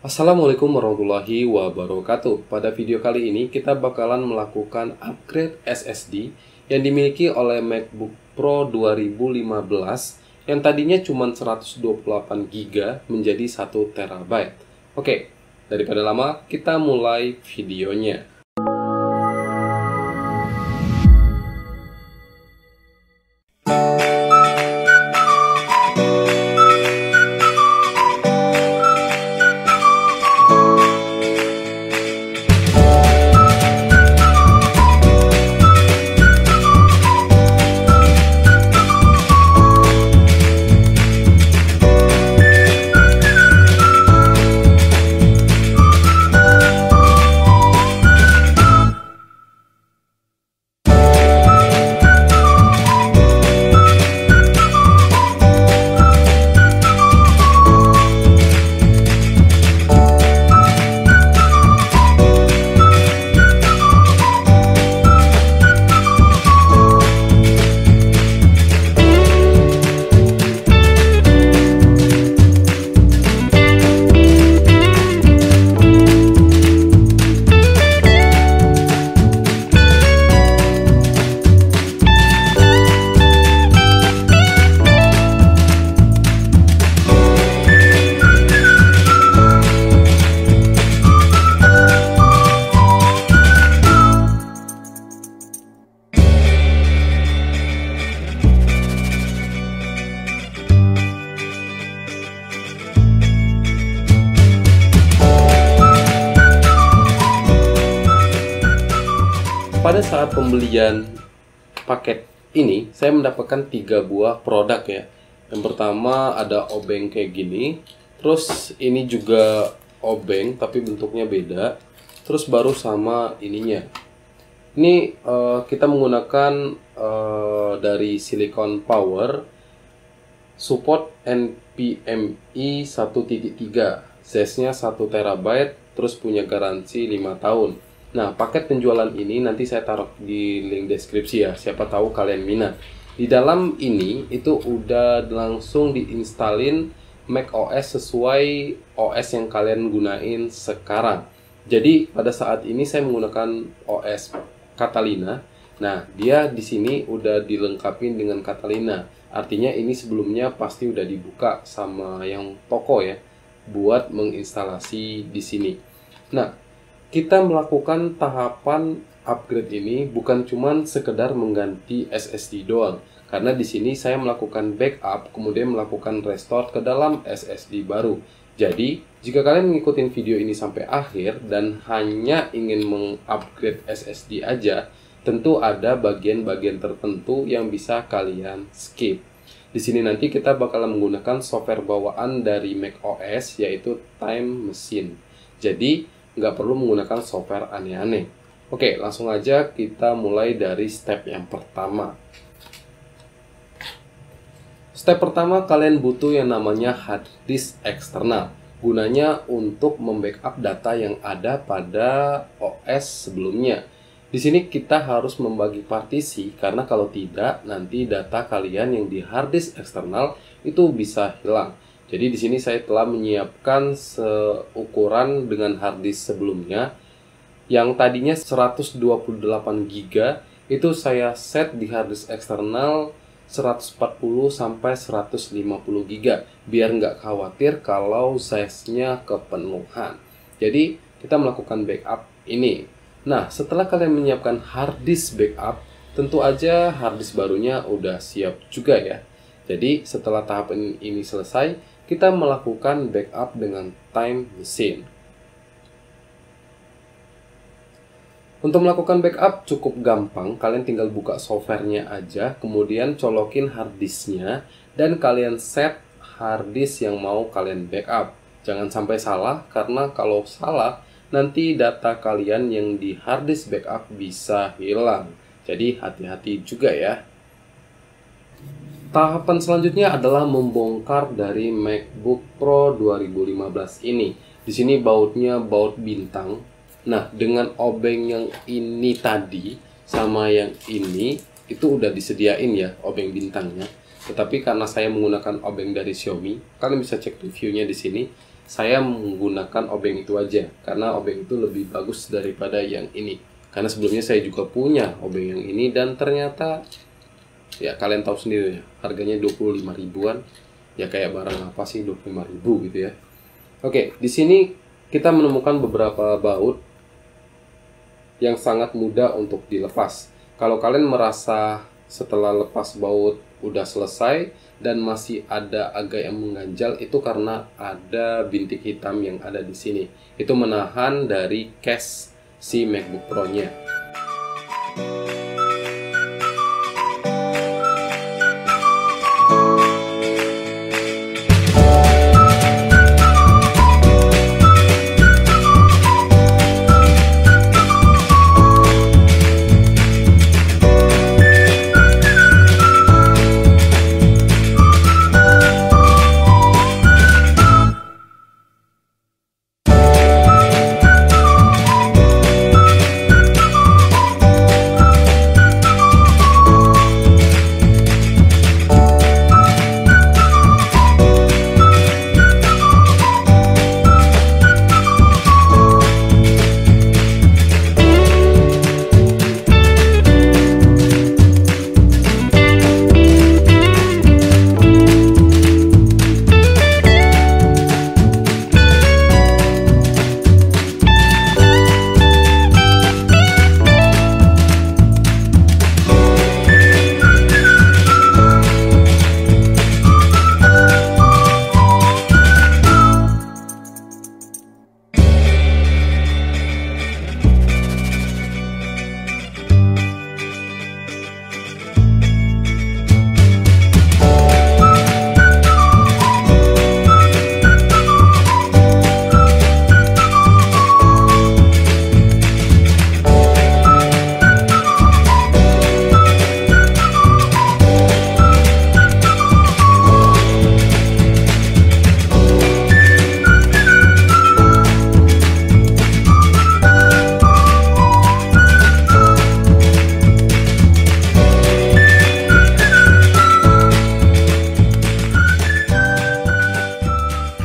Assalamualaikum warahmatullahi wabarakatuh. Pada video kali ini kita bakalan melakukan upgrade SSD yang dimiliki oleh MacBook Pro 2015 yang tadinya cuma 128 GB menjadi 1 TB. Oke, daripada lama kita mulai videonya. Pada saat pembelian paket ini, saya mendapatkan 3 buah produk ya. Yang pertama ada obeng kayak gini. Terus ini juga obeng tapi bentuknya beda. Terus baru sama ininya. Ini kita menggunakan dari Silicon Power support NVMe 1.3, size-nya 1 TB, terus punya garansi 5 tahun. Nah, paket penjualan ini nanti saya taruh di link deskripsi ya, siapa tahu kalian minat. Di dalam ini itu udah langsung diinstalin macOS sesuai OS yang kalian gunain sekarang. Jadi pada saat ini saya menggunakan OS Catalina. Nah, dia di sini udah dilengkapi dengan Catalina. Artinya ini sebelumnya pasti udah dibuka sama yang toko ya buat menginstalasi di sini. Nah, kita melakukan tahapan upgrade ini bukan cuman sekedar mengganti SSD doang, karena di sini saya melakukan backup kemudian melakukan restore ke dalam SSD baru. Jadi, jika kalian mengikuti video ini sampai akhir dan hanya ingin mengupgrade SSD aja, tentu ada bagian-bagian tertentu yang bisa kalian skip. Di sini nanti kita bakalan menggunakan software bawaan dari macOS yaitu Time Machine. Jadi nggak perlu menggunakan software aneh-aneh. Oke, langsung aja kita mulai dari step yang pertama. Step pertama, kalian butuh yang namanya hard disk eksternal. Gunanya untuk membackup data yang ada pada OS sebelumnya. Di sini kita harus membagi partisi karena kalau tidak nanti data kalian yang di hard disk eksternal itu bisa hilang. Jadi di sini saya telah menyiapkan seukuran dengan hard disk sebelumnya. Yang tadinya 128 GB itu saya set di hard disk eksternal 140 sampai 150 GB biar nggak khawatir kalau size-nya kepenuhan. Jadi kita melakukan backup ini. Nah, setelah kalian menyiapkan hard disk backup, tentu aja hard disk barunya udah siap juga ya. Jadi setelah tahapan ini selesai, kita melakukan backup dengan Time Machine. Untuk melakukan backup cukup gampang, kalian tinggal buka softwarenya aja, kemudian colokin hard disknya, dan kalian set hard disk yang mau kalian backup. Jangan sampai salah, karena kalau salah, nanti data kalian yang di hard disk backup bisa hilang. Jadi hati-hati juga ya. Tahapan selanjutnya adalah membongkar dari MacBook Pro 2015 ini. Di sini bautnya baut bintang. Nah, dengan obeng yang ini tadi sama yang ini itu udah disediain ya obeng bintangnya. Tetapi karena saya menggunakan obeng dari Xiaomi, kalian bisa cek reviewnya di sini. saya menggunakan obeng itu aja, karena obeng itu lebih bagus daripada yang ini. Karena sebelumnya saya juga punya obeng yang ini dan ternyata ya kalian tahu sendiri ya, harganya 25 ribuan. Ya kayak barang apa sih 25 ribu gitu ya. Oke, di sini kita menemukan beberapa baut yang sangat mudah untuk dilepas. Kalau kalian merasa setelah lepas baut udah selesai dan masih ada agak yang mengganjal, itu karena ada bintik hitam yang ada di sini. Itu menahan dari case si MacBook Pro-nya.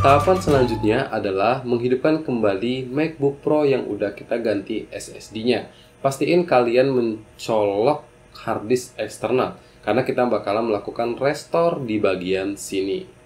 Tahapan selanjutnya adalah menghidupkan kembali MacBook Pro yang udah kita ganti SSD-nya. Pastiin kalian mencolok harddisk eksternal, karena kita bakalan melakukan restore di bagian sini.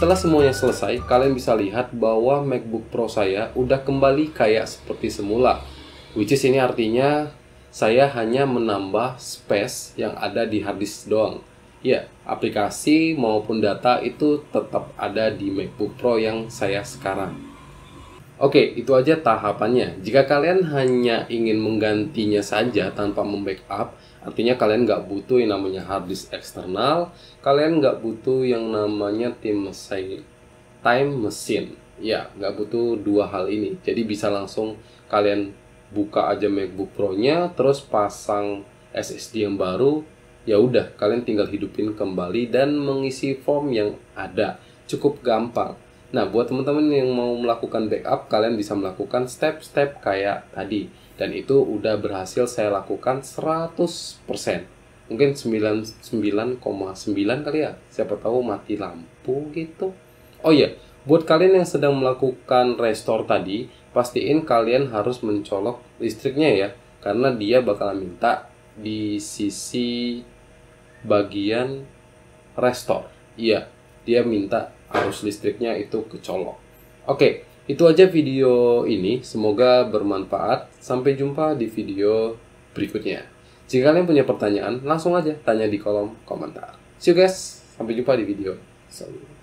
setelah semuanya selesai, kalian bisa lihat bahwa MacBook Pro saya udah kembali kayak seperti semula. Which is ini artinya saya hanya menambah space yang ada di harddisk doang. Ya, aplikasi maupun data itu tetap ada di MacBook Pro yang saya sekarang. Oke, itu aja tahapannya. Jika kalian hanya ingin menggantinya saja tanpa membackup, artinya kalian nggak butuh yang namanya harddisk eksternal, kalian nggak butuh yang namanya time machine. Ya, nggak butuh dua hal ini. Jadi bisa langsung kalian buka aja MacBook Pro-nya, terus pasang SSD yang baru, ya udah kalian tinggal hidupin kembali dan mengisi form yang ada. Cukup gampang. Nah, buat teman-teman yang mau melakukan backup, kalian bisa melakukan step-step kayak tadi. Dan itu udah berhasil saya lakukan 100%. Mungkin 99,9 kali ya. Siapa tahu mati lampu gitu. Oh iya, buat kalian yang sedang melakukan restore tadi, pastiin kalian harus mencolok listriknya ya. Karena dia bakal minta di sisi bagian restore. Iya, dia minta arus listriknya itu kecolok. Oke, itu aja video ini. Semoga bermanfaat. Sampai jumpa di video berikutnya. Jika kalian punya pertanyaan, langsung aja tanya di kolom komentar. See you guys. Sampai jumpa di video selanjutnya.